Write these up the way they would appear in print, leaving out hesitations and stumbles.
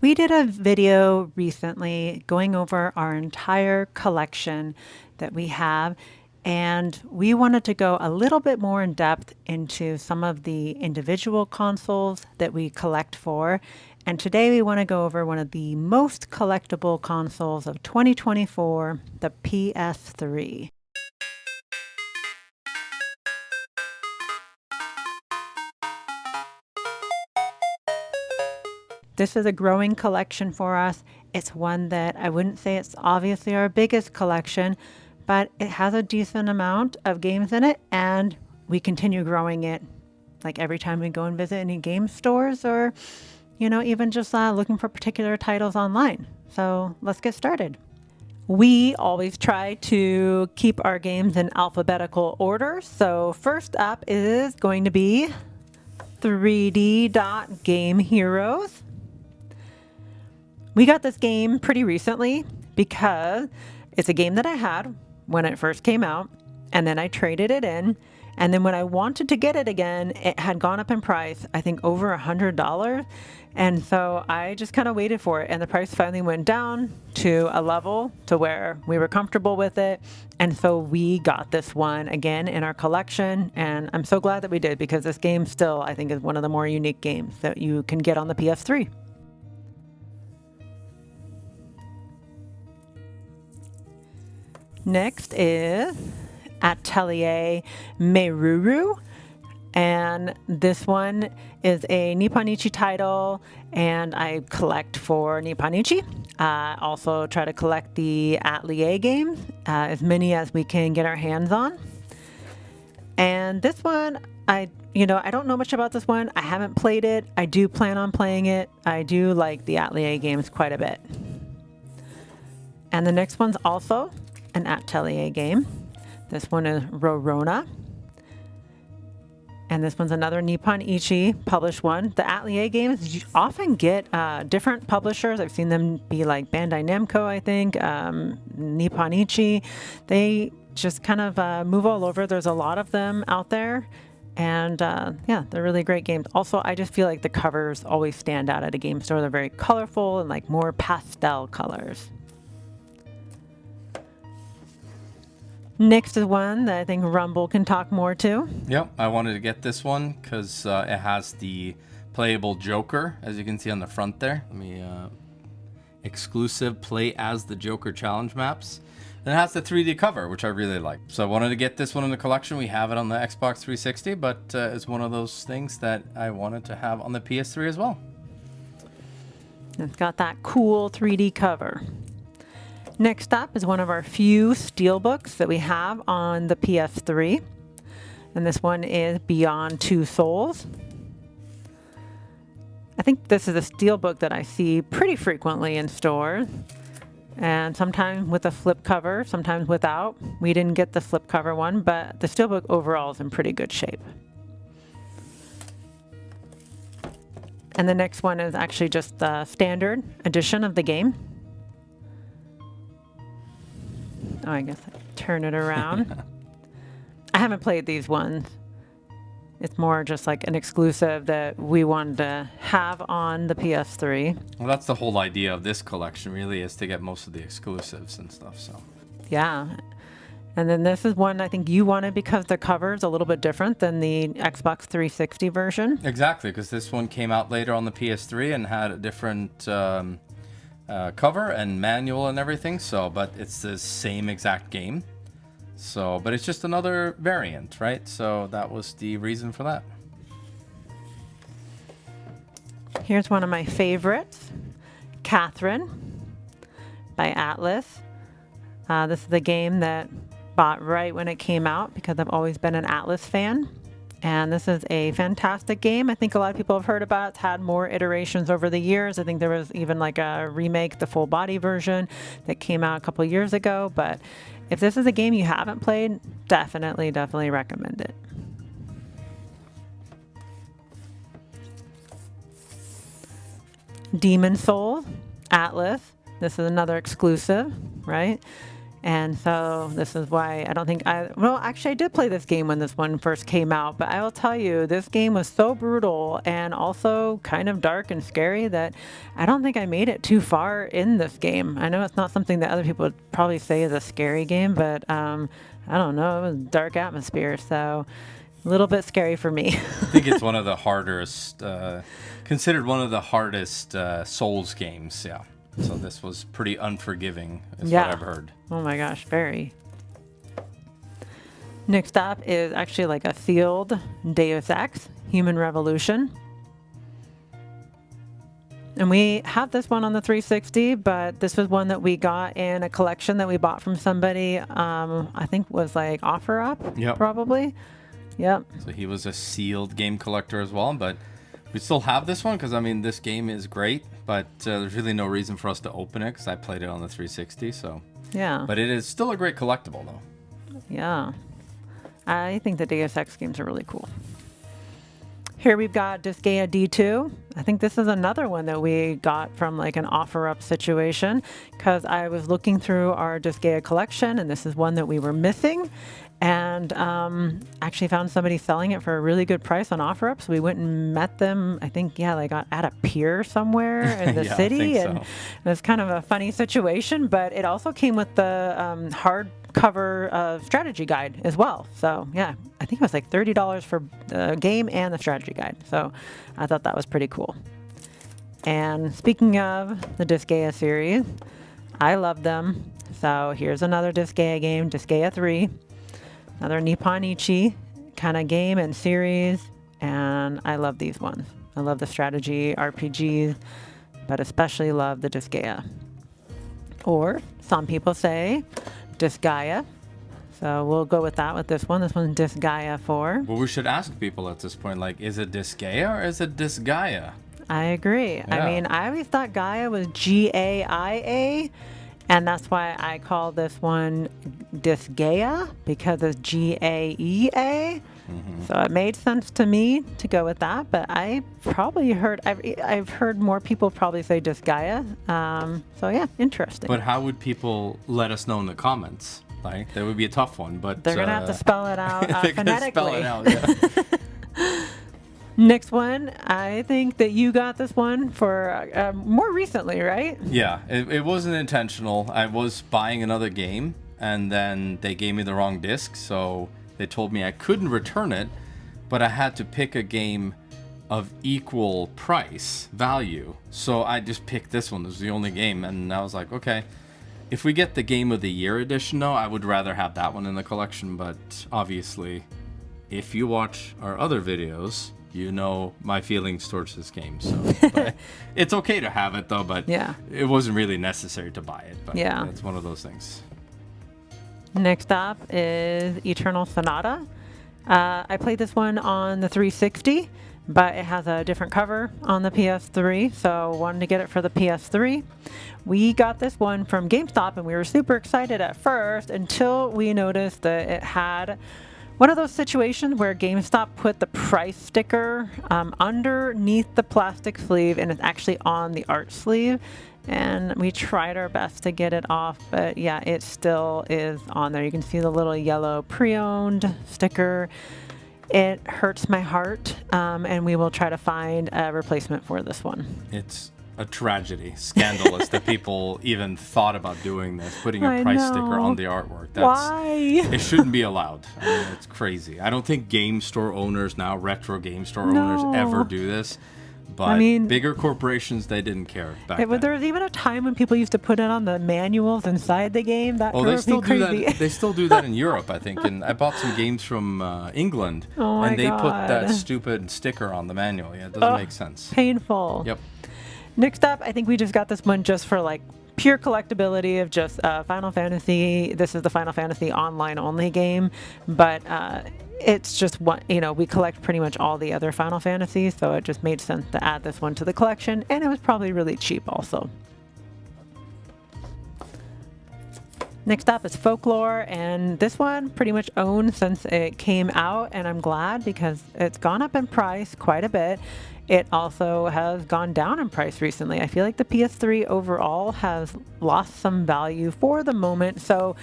We did a video recently going over our entire collection that we have, and we wanted to go a little bit more in depth into some of the individual consoles that we collect for. And today we want to go over one of the most collectible consoles of 2024, the PS3. This is a growing collection for us. It's one that I wouldn't say it's obviously our biggest collection, but it has a decent amount of games in it, and we continue growing it like every time we go and visit any game stores or, even just looking for particular titles online. So let's get started. We always try to keep our games in alphabetical order. So first up is going to be 3D Dot Game Heroes. We got this game pretty recently because it's a game that I had when it first came out, and then I traded it in. And then when I wanted to get it again, it had gone up in price, I think over $100. And so I just kind of waited for it. And the price finally went down to a level to where we were comfortable with it. And so we got this one again in our collection. And I'm so glad that we did, because this game still, I think, is one of the more unique games that you can get on the PS3. Next is Atelier Meruru, and this one is a Nipponichi title, and I collect for Nipponichi. Also try to collect the Atelier games, as many as we can get our hands on. And this one, I don't know much about this one. I haven't played it. I do plan on playing it. I do like the Atelier games quite a bit. And the next one's also an Atelier game. This one is Rorona. And this one's another Nippon Ichi published one. The Atelier games, you often get different publishers. I've seen them be like Bandai Namco, I think, Nippon Ichi. They just kind of move all over. There's a lot of them out there. And yeah, they're really great games. Also, I just feel like the covers always stand out at a game store. They're very colorful and like more pastel colors. Next is one that I think Rumble can talk more to. Yep, I wanted to get this one because it has the playable Joker, as you can see on the front there. Exclusive play as the Joker challenge maps. And it has the 3D cover, which I really like. So I wanted to get this one in the collection. We have it on the Xbox 360, but it's one of those things that I wanted to have on the PS3 as well. It's got that cool 3D cover. Next up is one of our few steelbooks that we have on the PS3. And this one is Beyond Two Souls. I think this is a steelbook that I see pretty frequently in stores. And sometimes with a flip cover, sometimes without. We didn't get the flip cover one, but the steelbook overall is in pretty good shape. And the next one is actually just the standard edition of the game. Oh, I guess I turn it around. I haven't played these ones. It's more just like an exclusive that we wanted to have on the PS3. Well, that's the whole idea of this collection, really, is to get most of the exclusives and stuff. So yeah. And then this is one I think you wanted because the cover is a little bit different than the Xbox 360 version. Exactly, because this one came out later on the PS3 and had a different cover and manual and everything. So, but it's the same exact game. So, but it's just another variant, right? So that was the reason for that. Here's one of my favorites, Catherine by Atlas. This is a game that bought right when it came out because I've always been an Atlas fan. And this is a fantastic game. I think a lot of people have heard about it. It's had more iterations over the years. I think there was even like a remake, the full body version that came out a couple years ago. But if this is a game you haven't played, definitely recommend it. Demon Souls, Atlas. This is another exclusive, right? And so this is why I don't think well, actually, I did play this game when this one first came out, but I will tell you, this game was so brutal and also kind of dark and scary that I don't think I made it too far in this game. I know it's not something that other people would probably say is a scary game, but I don't know, it was dark atmosphere, so a little bit scary for me. I think it's one of the hardest, considered one of the hardest Souls games. Yeah. So this was pretty unforgiving, is what I've heard. Oh my gosh, very. Next up is actually like a sealed Deus Ex, Human Revolution. And we have this one on the 360, but this was one that we got in a collection that we bought from somebody, I think was like OfferUp, probably. Yep. So he was a sealed game collector as well, but we still have this one because, I mean, this game is great, but there's really no reason for us to open it because I played it on the 360, so. Yeah. But it is still a great collectible, though. Yeah. I think the Deus Ex games are really cool. Here we've got Disgaea D2. I think this is another one that we got from like an OfferUp situation because I was looking through our Disgaea collection and this is one that we were missing and actually found somebody selling it for a really good price on OfferUp. So we went and met them, I think, like at a pier somewhere in the city. And it was kind of a funny situation, but it also came with the hardcover strategy guide as well. So yeah, I think it was like $30 for the game and the strategy guide. So I thought that was pretty cool. And speaking of the Disgaea series, I love them. So here's another Disgaea game, Disgaea 3. Another Nippon-ichi kind of game and series. And I love these ones. I love the strategy RPGs, but especially love the Disgaea. Or some people say Disgaea. So we'll go with that with this one. This one's Disgaea 4. Well, we should ask people at this point, like, is it Disgaea or is it Disgaea? I agree. Yeah. I mean, I always thought Gaia was Gaia, and that's why I call this one Disgaea, because it's Gaea. Mm-hmm. So it made sense to me to go with that, but I've heard more people probably say Disgaea. So yeah, interesting. But how would people let us know in the comments? Like, that would be a tough one, but they're gonna have to spell it out phonetically. Spell it out, yeah. Next one, I think that you got this one for more recently, right? Yeah, it wasn't intentional. I was buying another game, and then they gave me the wrong disc, so they told me I couldn't return it, but I had to pick a game of equal price value. So I just picked this one. This was the only game, and I was like, okay. If we get the Game of the Year edition, though, I would rather have that one in the collection, but obviously, if you watch our other videos, you know my feelings towards this game. So but it's okay to have it, though, but it wasn't really necessary to buy it. But it's one of those things. Next up is Eternal Sonata. I played this one on the 360, but it has a different cover on the PS3, so wanted to get it for the PS3. We got this one from GameStop, and we were super excited at first until we noticed that it had one of those situations where GameStop put the price sticker underneath the plastic sleeve, and it's actually on the art sleeve. And we tried our best to get it off, but yeah, it still is on there. You can see the little yellow pre-owned sticker. It hurts my heart, and we will try to find a replacement for this one. It's a tragedy, scandalous that people even thought about doing this, putting a price sticker on the artwork. Why? It shouldn't be allowed. I mean, it's crazy. I don't think game store owners now, retro game store owners, ever do this. But I mean, bigger corporations, they didn't care back then. There was even a time when people used to put it on the manuals inside the game. That they still do that. They still do that in Europe, I think. And I bought some games from England, and they put that stupid sticker on the manual. Yeah, it doesn't make sense. Painful. Yep. Next up, I think we just got this one just for like pure collectability of just Final Fantasy. This is the Final Fantasy online only game, but it's just one, we collect pretty much all the other Final Fantasies, so it just made sense to add this one to the collection, and it was probably really cheap also. Next up is Folklore, and this one pretty much owned since it came out, and I'm glad because it's gone up in price quite a bit. it also has gone down in price recently. I feel like the PS3 overall has lost some value for the moment. So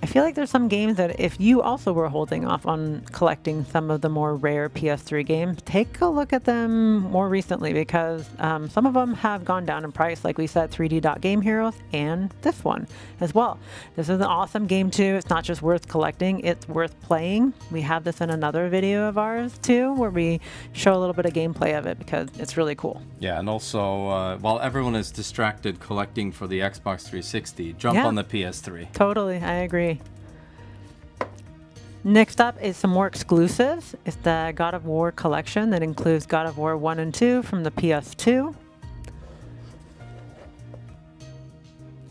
I feel like there's some games that if you also were holding off on collecting some of the more rare PS3 games, take a look at them more recently because some of them have gone down in price. Like we said, 3D Dot Game Heroes and this one as well. This is an awesome game too. It's not just worth collecting, it's worth playing. We have this in another video of ours too, where we show a little bit of gameplay of it because it's really cool. Yeah, and also while everyone is distracted collecting for the Xbox 360, jump Yeah. on the PS3. Totally, I agree. Next up is some more exclusives. It's the God of War collection that includes God of War 1 and 2 from the PS2.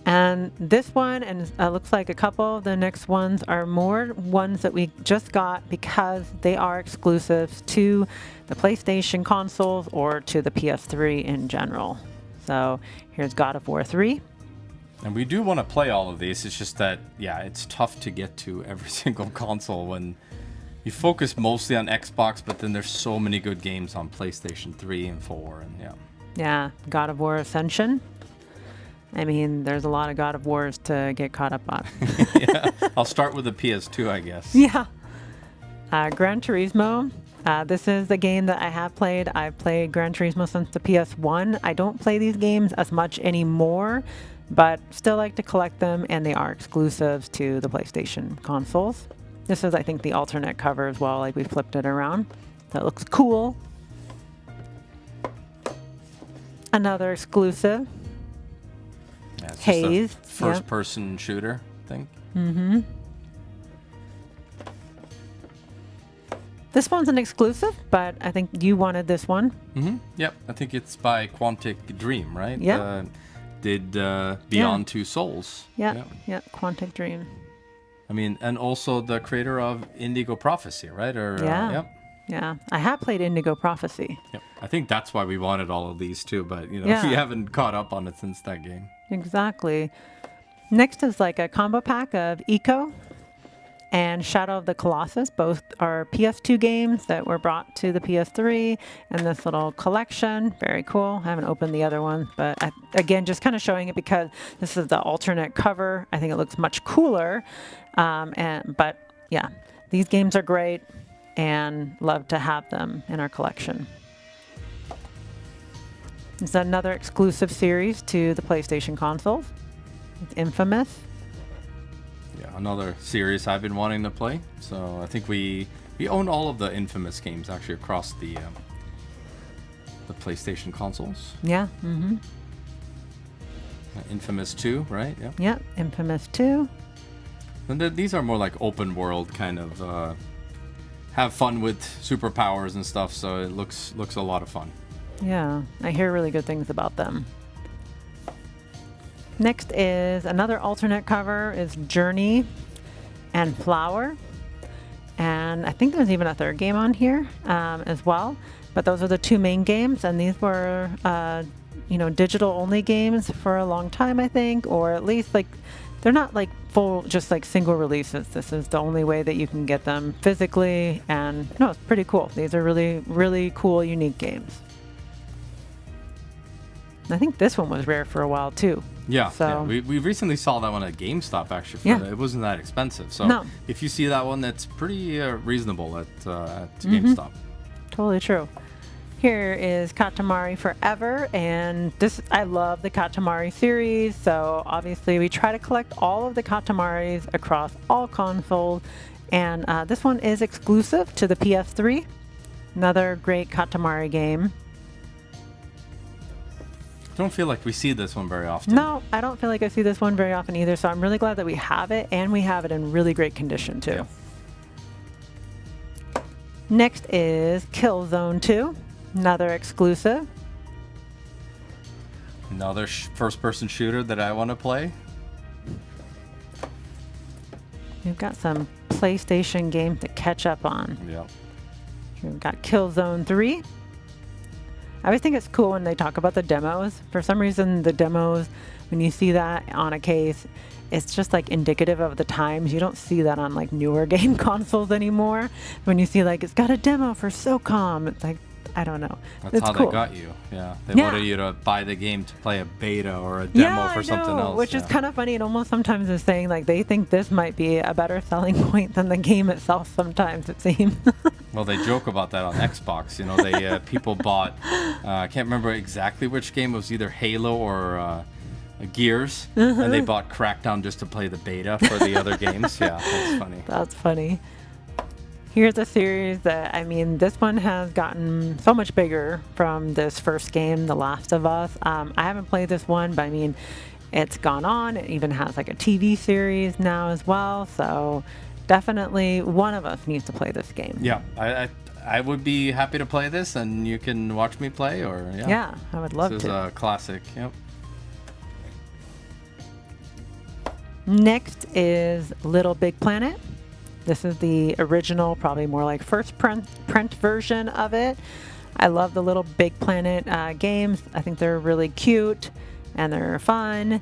And this one, and looks like a couple of the next ones, are more ones that we just got because they are exclusives to the PlayStation consoles or to the PS3 in general. So here's God of War 3. And we do want to play all of these. It's just that, yeah, it's tough to get to every single console when you focus mostly on Xbox, but then there's so many good games on PlayStation 3 and 4, and yeah. Yeah, God of War Ascension. I mean, there's a lot of God of Wars to get caught up on. Yeah, I'll start with the PS2, I guess. Yeah. Gran Turismo. This is the game that I have played. I've played Gran Turismo since the PS1. I don't play these games as much anymore, but still like to collect them, and they are exclusives to the PlayStation consoles. This is, I think, the alternate cover as well, like we flipped it around. So it looks cool. Another exclusive. Yeah, it's Haze. just a first-person shooter thing. Mm-hmm. This one's an exclusive, but I think you wanted this one. Mm-hmm. Yep, I think it's by Quantic Dream, right? Yeah. Did Beyond Two Souls. Yeah, Quantic Dream. I mean, and also the creator of Indigo Prophecy, right? Or Yeah. Yeah, I have played Indigo Prophecy. Yep. I think that's why we wanted all of these too, but you know, Yeah. we haven't caught up on it since that game. Exactly. Next is like a combo pack of Eco and Shadow of the Colossus. Both are PS2 games that were brought to the PS3, and this little collection. Very cool. I haven't opened the other one, but again, just kind of showing it because this is the alternate cover. I think it looks much cooler. But yeah, these games are great and love to have them in our collection. It's another exclusive series to the PlayStation consoles. It's Infamous. Yeah, another series I've been wanting to play. So I think we own all of the Infamous games actually across the PlayStation consoles. Yeah. Mm-hmm. Infamous 2, right? Yeah. Yeah. Infamous 2. And these are more like open world kind of have fun with superpowers and stuff. So it looks a lot of fun. Yeah. I hear really good things about them. Next is another alternate cover is Journey and Flower. And I think there's even a third game on here as well. But those are the two main games. And these were, digital only games for a long time, I think. Or at least like, they're not like full, just like single releases. This is the only way that you can get them physically. And no, it's pretty cool. These are really, really cool, unique games. I think this one was rare for a while too. Yeah, So- yeah. We recently saw that one at GameStop actually. Yeah. It wasn't that expensive. So No. if you see that one, that's pretty reasonable at Mm-hmm. GameStop. Totally true. Here is Katamari Forever, and I love the Katamari series, so obviously we try to collect all of the Katamaris across all consoles, and this one is exclusive to the PS3. Another great Katamari game. Don't feel like we see this one very often. No, I don't feel like I see this one very often either, so I'm really glad that we have it, and we have it in really great condition too. Yeah. Next is Killzone 2, another exclusive. Another first-person shooter that I want to play. We've got some PlayStation games to catch up on. Yeah. We've got Killzone 3. I always think it's cool when they talk about the demos. For some reason, the demos, when you see that on a case, it's just like indicative of the times. You don't see that on like newer game consoles anymore. When you see like, it's got a demo for SOCOM, it's like, I don't know. That's It's how cool. they got you. Yeah, they Yeah. wanted you to buy the game to play a beta or a demo Yeah, for I something know, else. which is yeah. kind of funny. It almost sometimes is saying like they think this might be a better selling point than the game itself. Sometimes it seems. Well, they joke about that on Xbox. You know, they people bought. I can't remember exactly which game. It was either Halo or Gears, and they bought Crackdown just to play the beta for the other games. Yeah, that's funny. That's funny. Here's a series that, I mean, this one has gotten so much bigger from this first game, The Last of Us. I haven't played this one, but I mean, it's gone on. It even has like a TV series now as well. So definitely one of us needs to play this game. Yeah, I would be happy to play this, and you can watch me play, or yeah. Yeah, I would love This is to. a classic. Yep. Next is Little Big Planet. This is the original, probably more like first print version of it. I love the Little Big Planet games. I think they're really cute and they're fun.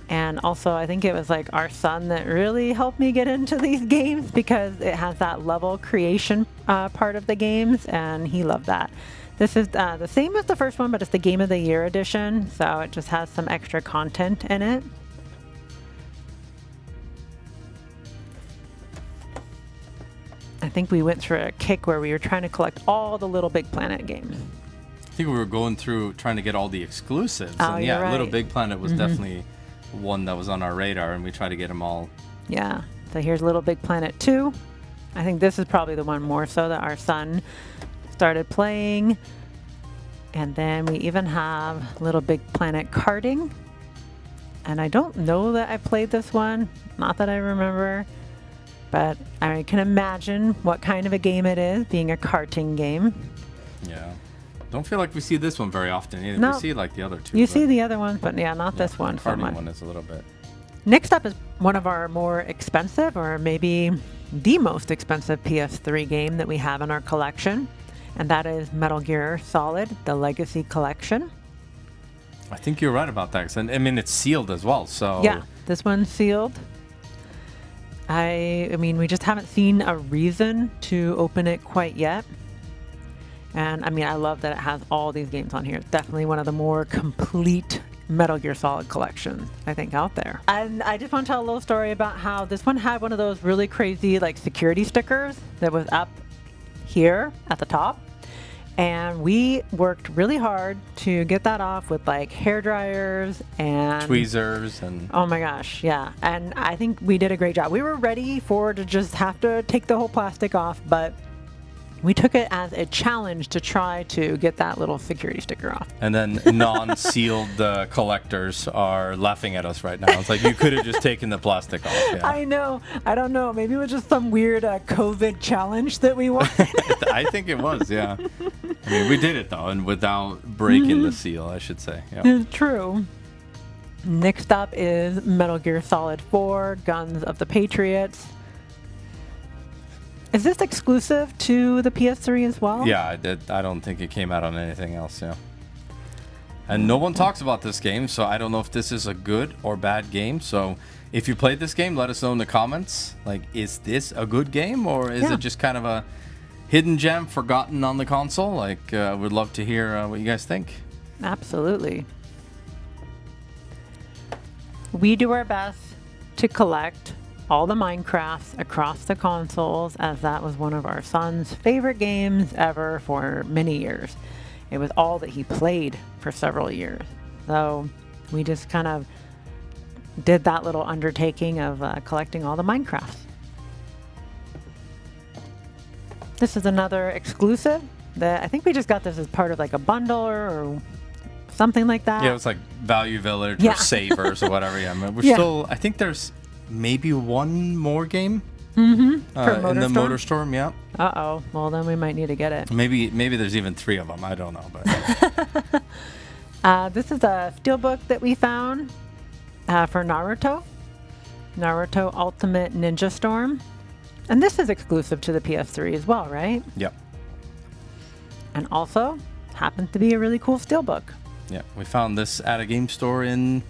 And also, I think it was like our son that really helped me get into these games because it has that level creation part of the games, and he loved that. This is the same as the first one, but it's the Game of the Year edition, so it just has some extra content in it. I think we went through a kick where we were trying to collect all the Little Big Planet games. I think we were going through trying to get all the exclusives, Oh, and you're yeah, Little right. Big Planet was definitely one that was on our radar, and we tried to get them all. Yeah, so here's Little Big Planet 2. I think this is probably the one more so that our son started playing. And then we even have Little Big Planet karting. And I don't know that I played this one, not that I remember, but I can imagine what kind of a game it is, being a karting game. Yeah. Don't feel like we see this one very often either. No. We see like the other two. You but see the other ones, but yeah, not this the one so karting much. one is a little bit. Next up is one of our more expensive, or maybe the most expensive PS3 game that we have in our collection, and that is Metal Gear Solid, the Legacy Collection. I think you're right about that. 'Cause, I mean, it's sealed as well, so. Yeah, this one's sealed. I mean, we just haven't seen a reason to open it quite yet. And I mean, I love that it has all these games on here. It's definitely one of the more complete Metal Gear Solid collections, I think, out there. And I just want to tell a little story about how this one had one of those really crazy, like, security stickers that was up here at the top. And we worked really hard to get that off with like hair dryers and Tweezers and. oh my gosh, yeah. And I think we did a great job. We were ready to just have to take the whole plastic off, but we took it as a challenge to try to get that little security sticker off. And then non-sealed collectors are laughing at us right now. It's like you could have just taken the plastic off. Yeah. I know. I don't know. Maybe it was just some weird COVID challenge that we wanted. I think it was, yeah. I mean, we did it though, and without breaking the seal, I should say. Yeah. True. Next up is Metal Gear Solid 4, Guns of the Patriots. Is this exclusive to the PS3 as well? Yeah, I don't think it came out on anything else, yeah. And no one talks about this game, so I don't know if this is a good or bad game. So if you played this game, let us know in the comments. Like, is this a good game, or is Yeah. it just kind of a hidden gem forgotten on the console? Like, would love to hear what you guys think. Absolutely. We do our best to collect all the Minecrafts across the consoles, as that was one of our son's favorite games ever for many years. It was all that he played for several years. So we just kind of did that little undertaking of collecting all the Minecrafts. This is another exclusive that I think we just got this as part of like a bundle or something like that. Yeah, it was like Value Village Yeah. or Savers or whatever. Yeah, I mean, we're Yeah. still. I think there's maybe one more game For in the MotorStorm? MotorStorm. Yeah, Uh-oh. Well, then we might need to get it. maybe there's even 3 of them. I don't know, but This is a steelbook that we found for Naruto. Naruto Ultimate Ninja Storm. And this is exclusive to the PS3 as well, right? yeah, And also happens to be a really cool steelbook. yeah. We found this at a game store in,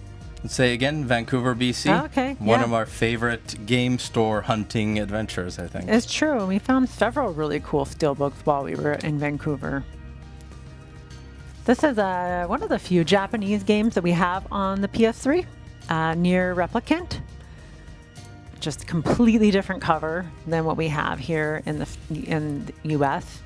let's say again, Vancouver, BC. Okay, One yeah. of our favorite game store hunting adventures, I think. It's true. We found several really cool steelbooks while we were in Vancouver. This is one of the few Japanese games that we have on the PS3, Near Replicant. Just completely different cover than what we have here in the US.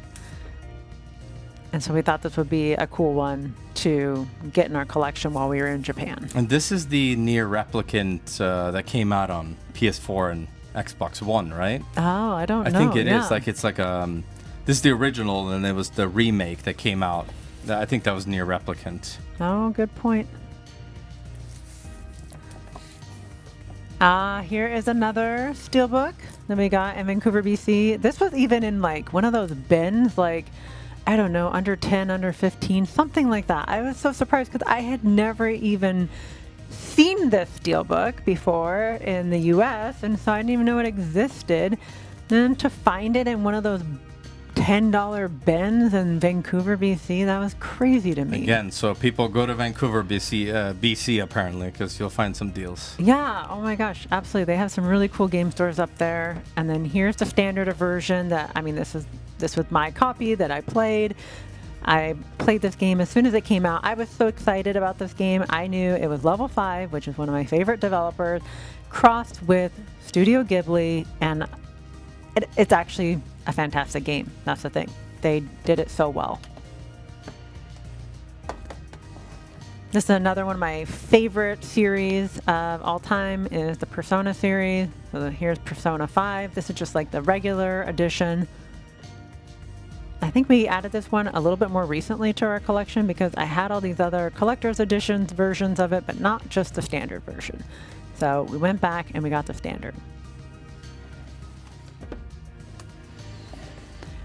And so we thought this would be a cool one to get in our collection while we were in Japan. And this is the Near Replicant that came out on PS4 and Xbox One, right? Oh, I don't know. I think it is. Like it's like this is the original, and it was the remake that came out. I think that was Near Replicant. Oh, good point. Here is another steelbook that we got in Vancouver, BC. This was even in like one of those bins, like, I don't know, under 10, under 15, something like that. I was so surprised because I had never even seen this steelbook before in the US, and so I didn't even know it existed. Then to find it in one of those $10 bins in Vancouver, BC, that was crazy to me. Again, so people go to Vancouver, BC apparently, because you'll find some deals. Yeah, oh my gosh, absolutely. They have some really cool game stores up there. And then here's the standard version that, I mean, this was my copy that I played. I played this game as soon as it came out. I was so excited about this game. I knew it was Level 5, which is one of my favorite developers, crossed with Studio Ghibli, and it's actually a fantastic game. That's the thing. They did it so well. This is another one of my favorite series of all time is the Persona series. So here's Persona 5. This is just like the regular edition. I think we added this one a little bit more recently to our collection because I had all these other collector's editions versions of it, but not just the standard version. So we went back and we got the standard.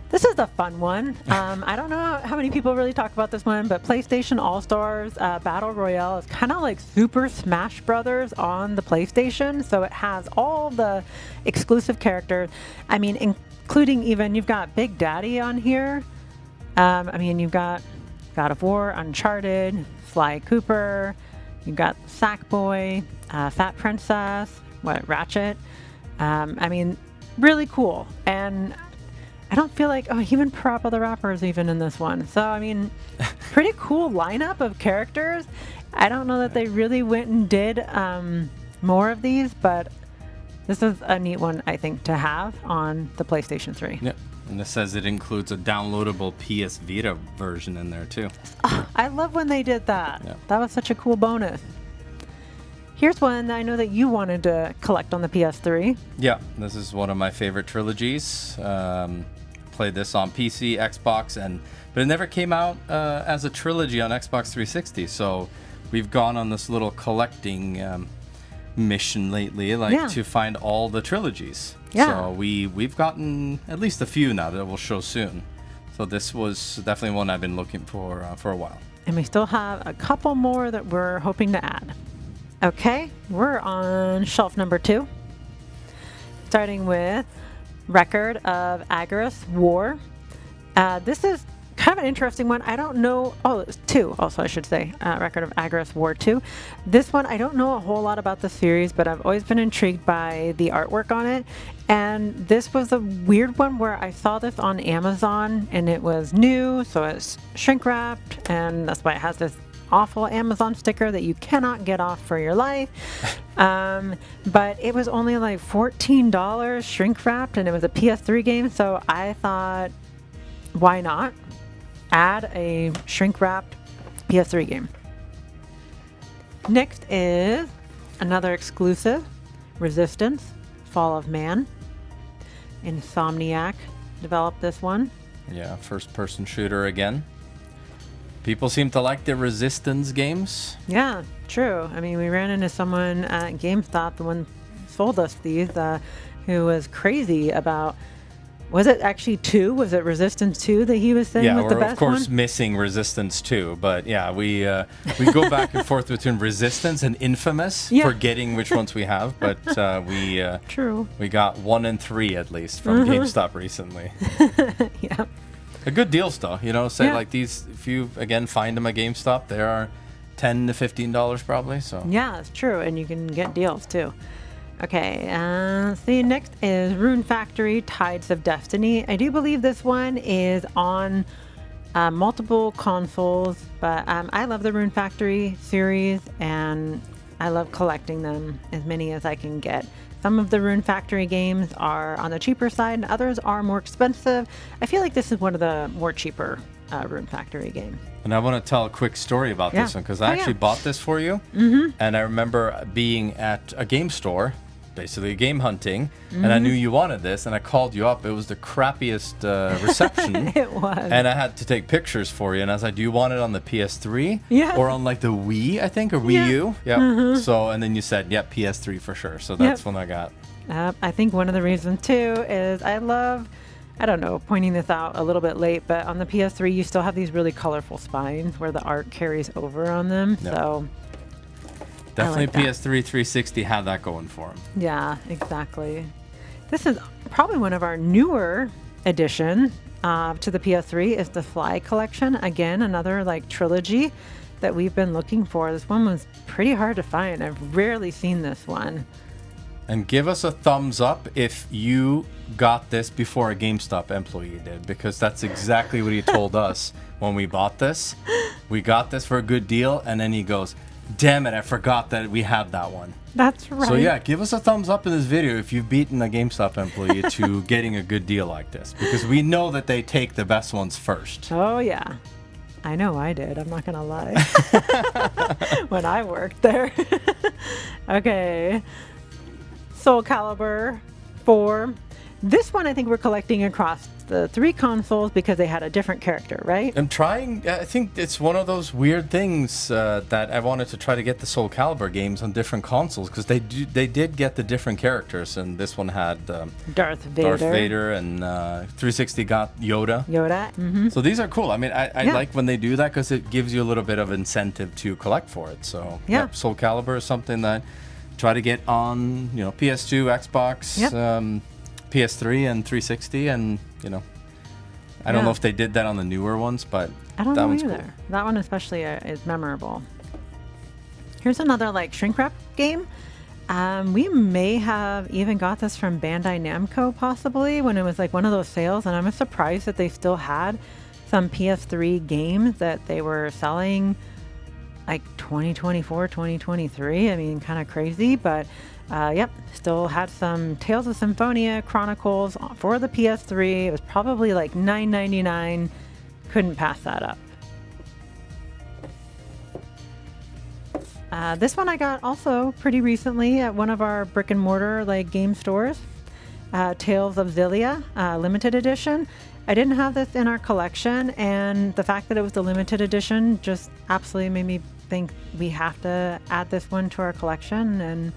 This is a fun one. I don't know how many people really talk about this one, but PlayStation All-Stars Battle Royale is kind of like Super Smash Brothers on the PlayStation. So it has all the exclusive characters. I mean, including even, you've got Big Daddy on here. I mean, you've got God of War, Uncharted, Sly Cooper. You've got Sackboy, Fat Princess, Ratchet. I mean, really cool. And I don't feel like, even Parappa the Rapper is even in this one. So, I mean, pretty cool lineup of characters. I don't know that they really went and did more of these, but this is a neat one, I think, to have on the PlayStation 3. Yep. And it says it includes a downloadable PS Vita version in there, too. Oh, I love when they did that. Yep. That was such a cool bonus. Here's one that I know that you wanted to collect on the PS3. Yeah, this is one of my favorite trilogies. Played this on PC, Xbox, but it never came out as a trilogy on Xbox 360. So we've gone on this little collecting mission lately, to find all the trilogies. Yeah. So we've gotten at least a few now that we'll show soon. So this was definitely one I've been looking for a while. And we still have a couple more that we're hoping to add. Okay, we're on shelf number 2, starting with Record of Agarus War. This is kind of an interesting one. I don't know. It's 2 also, I should say. Record of Agarus War 2. This one, I don't know a whole lot about the series, but I've always been intrigued by the artwork on it. And this was a weird one where I saw this on Amazon and it was new, so it's shrink wrapped, and that's why it has this awful Amazon sticker that you cannot get off for your life. But it was only like $14 shrink wrapped, and it was a PS3 game. So I thought, why not add a shrink wrapped PS3 game? Next is another exclusive, Resistance, Fall of Man. Insomniac developed this one. Yeah, first person shooter again. People seem to like the Resistance games. Yeah, true. I mean, we ran into someone at GameStop, the one who sold us these, who was crazy about, was it actually 2? Was it Resistance 2 that he was saying was the best one? Yeah, we're of course missing Resistance 2, but yeah, we go back and forth between Resistance and Infamous, forgetting which ones we have, but True. We got 1 and 3 at least from GameStop recently. Yeah. A good deals though, like these, if you again find them at GameStop, they are $10 to $15 probably. So yeah, it's true, and you can get deals too. Okay, see, next is Rune Factory: Tides of Destiny. I do believe this one is on multiple consoles, but I love the Rune Factory series, and I love collecting them, as many as I can get. Some of the Rune Factory games are on the cheaper side, and others are more expensive. I feel like this is one of the more cheaper Rune Factory games. And I want to tell a quick story about this one, because I actually bought this for you. And I remember being at a game store, basically game hunting, and I knew you wanted this, and I called you up. It was the crappiest reception. It was. And I had to take pictures for you, and I was like, do you want it on the PS3? Yeah. Or on like the Wii, I think, or Wii U? Yeah. So, and then you said, yep, PS3 for sure. So that's when I got. I think one of the reasons too is I love, I don't know, pointing this out a little bit late, but on the PS3 you still have these really colorful spines where the art carries over on them. Yep. So definitely like PS3 360 had that going for them. yeah, exactly. This is probably one of our newer additions to the PS3 is the Fly Collection. Again, another like trilogy that we've been looking for. This one was pretty hard to find. I've rarely seen this one. And give us a thumbs up if you got this before a GameStop employee did, because that's exactly what he told us when we bought this. We got this for a good deal, and then he goes, damn it, I forgot that we had that one. That's right. So yeah, give us a thumbs up in this video if you've beaten a GameStop employee to getting a good deal like this, because we know that they take the best ones first. Oh, yeah. I know I did. I'm not going to lie. When I worked there. Okay. Soul Calibur 4. This one I think we're collecting across the 3 consoles because they had a different character, right? I'm trying. I think it's one of those weird things that I wanted to try to get the Soul Calibur games on different consoles, because they did get the different characters, and this one had Darth Vader, and 360 got Yoda. Mm-hmm. So these are cool. I mean, I like when they do that, because it gives you a little bit of incentive to collect for it. So yeah, Soul Calibur is something that try to get on, PS2, Xbox, PS3, and 360, and I don't know if they did that on the newer ones, but I don't that know one's either. cool. That one especially is memorable. Here's another like shrink wrap game. We may have even got this from Bandai Namco possibly when it was like one of those sales, and I'm surprised that they still had some PS3 games that they were selling like 2024, 2023. I mean, kind of crazy, but still had some Tales of Symphonia Chronicles for the PS3. It was probably like $9.99. Couldn't pass that up. This one I got also pretty recently at one of our brick and mortar like game stores. Tales of Xillia limited edition. I didn't have this in our collection, and the fact that it was the limited edition just absolutely made me think we have to add this one to our collection, and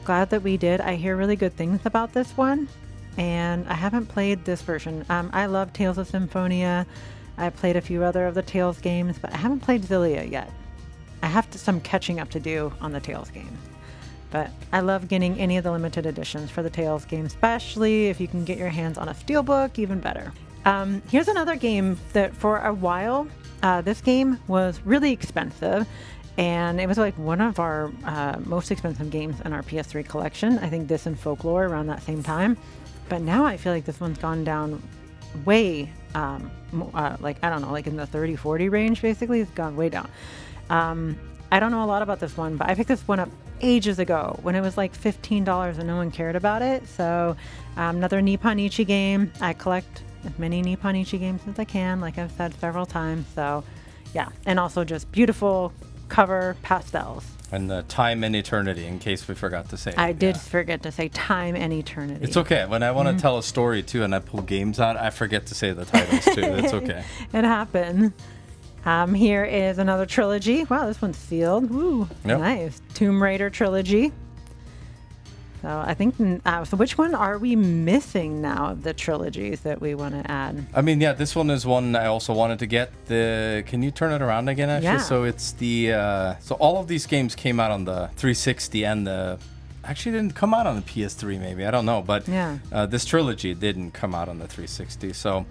glad that we did. I hear really good things about this one, and I haven't played this version. I love Tales of Symphonia. I played a few other of the Tales games, but I haven't played Xillia yet. I have some catching up to do on the Tales games. But I love getting any of the limited editions for the Tales games, especially if you can get your hands on a steelbook, even better. Here's another game that for a while, this game was really expensive, and it was like one of our most expensive games in our PS3 collection. I think this and Folklore around that same time. But now I feel like this one's gone down way, like, I don't know, like in the 30, 40 range, basically. It's gone way down. I don't know a lot about this one, but I picked this one up ages ago when it was like $15 and no one cared about it. So another Nippon Ichi game. I collect as many Nippon Ichi games as I can, like I've said several times. So yeah, and also just beautiful cover pastels. And Time and Eternity, in case we forgot to say it. I did forget to say Time and Eternity. It's okay. When I want to tell a story too and I pull games out, I forget to say the titles too. It's okay. It happens. Here is another trilogy. Wow, this one's sealed. Ooh, nice. Tomb Raider trilogy. So I think, so which one are we missing now of the trilogies that we want to add? I mean, yeah, this one is one I also wanted to get. Can you turn it around again, actually? Yeah. So it's so all of these games came out on the 360 and actually didn't come out on the PS3 maybe. I don't know. But this trilogy didn't come out on the 360. So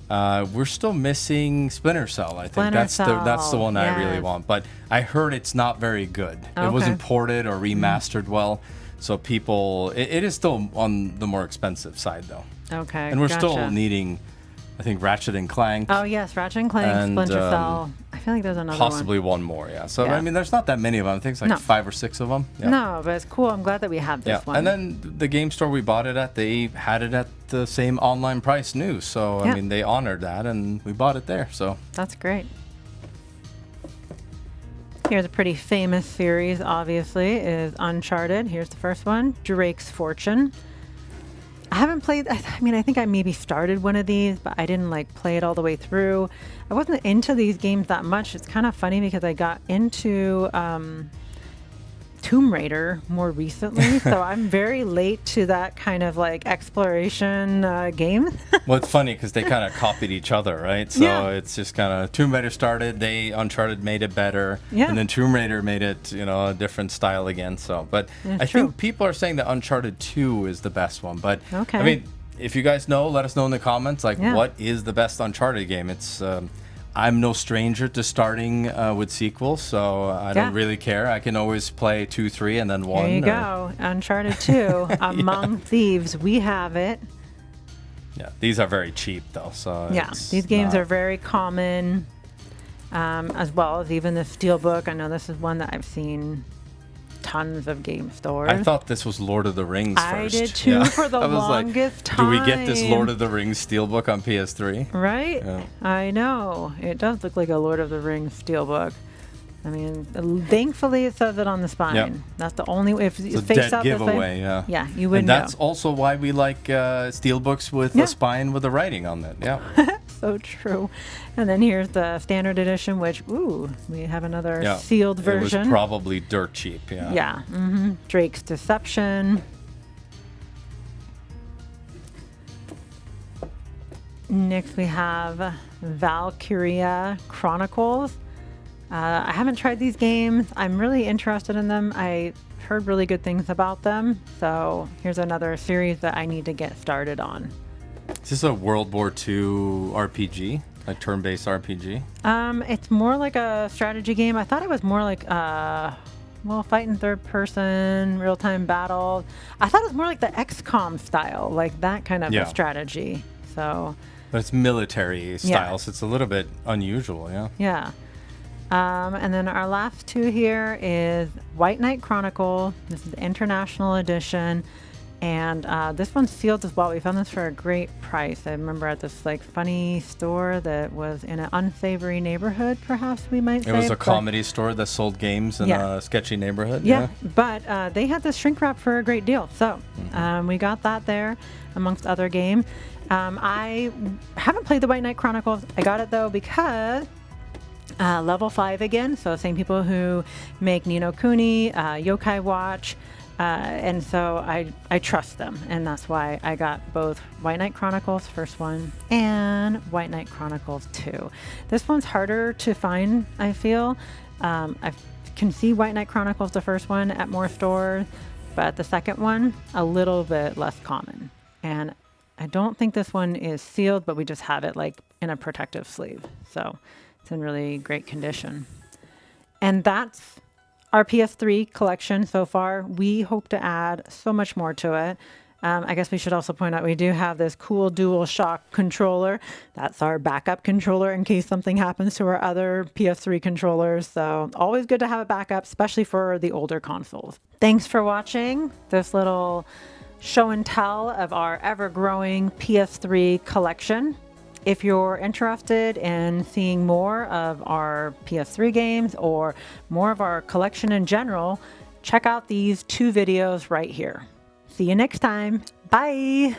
we're still missing Splinter Cell. I think that's the one I really want. But I heard it's not very good. Okay. It wasn't ported or remastered well. So people, it is still on the more expensive side though. Okay. And we're still needing I think Ratchet and Clank. Oh yes, Ratchet and Clank, And, Splinter Cell. I feel like there's another possibly one more, yeah. So, Yeah. I mean, there's not that many of them. I think it's like No. 5 or 6 of them. Yeah. No, but it's cool. I'm glad that we have this Yeah, one. and then the game store we bought it at, they had it at the same online price new. So, Yeah. I mean, they honored that, and we bought it there. So, That's great. Here's a pretty famous series, obviously, is Uncharted. Here's the first one, Drake's Fortune. I haven't played, I mean, I think I maybe started one of these, but I didn't like play it all the way through. I wasn't into these games that much. It's kind of funny because I got into Tomb Raider more recently, so I'm very late to that kind of like exploration game. well, it's funny because they kind of copied each other, right? So Yeah. it's just kind of Tomb Raider started, Uncharted made it better, Yeah. and then Tomb Raider made it, a different style again. So, but I true. think people are saying that Uncharted 2 is the best one. But Okay. I mean, if you guys know, let us know in the comments. Like, Yeah. what is the best Uncharted game? It's I'm no stranger to starting with sequels, so I Yeah. don't really care. I can always play 2, 3, and then 1. There you or- go. Uncharted 2, Among Thieves. We have it. Yeah, these are very cheap though. So Yeah, it's these games not- are very common, as well as even the Steelbook. I know this is one that I've seen tons of game stores. I thought this was Lord of the Rings I first. did too for the I was like, longest do we get this time. Lord of the Rings steelbook on PS3? Right? Yeah. I know. It does look like a Lord of the Rings Steelbook. I mean, thankfully it says it on the spine. Yep. That's the only if It's a face dead out the thing- giveaway, yeah. Yeah, you would And know. that's also why we like steelbooks with Yeah. a spine with the writing on it. Yeah. So true. And then here's the standard edition, which we have another Yeah. sealed It version. was probably dirt cheap. Yeah. Yeah. Drake's Deception. Next we have Valkyria Chronicles. I haven't tried these games. I'm really interested in them. I heard really good things about them. So here's another series that I need to get started on. Is this a World War II RPG? Like turn-based RPG? It's more like a strategy game. I thought it was more like fighting third person, real-time battle. I thought it was more like the XCOM style, like that kind of Yeah. a strategy. So, But it's military style, Yeah. so it's a little bit unusual, yeah. yeah. And then our last two here is White Knight Chronicle. This is the International Edition. And this one's sealed as well. We found this for a great price. I remember at this like funny store that was in an unsavory neighborhood, perhaps we might say. It was a but- comedy store that sold games in Yeah. a sketchy neighborhood. Yeah, but they had this shrink wrap for a great deal. So we got that there amongst other games. I haven't played the White Knight Chronicles. I got it though because level 5 again. So same people who make Ni no Kuni, Yokai Watch. And so I trust them. And that's why I got both White Knight Chronicles, first one, and White Knight Chronicles 2. This one's harder to find, I feel. I can see White Knight Chronicles, the first one, at more stores, but the second one, a little bit less common. And I don't think this one is sealed, but we just have it like in a protective sleeve. So it's in really great condition. And that's our PS3 collection so far. We hope to add so much more to it. I guess we should also point out we do have this cool dual shock controller. That's our backup controller in case something happens to our other PS3 controllers. So always good to have a backup, especially for the older consoles. Thanks for watching this little show and tell of our ever-growing PS3 collection. If you're interested in seeing more of our PS3 games or more of our collection in general, check out these two videos right here. See you next time. Bye.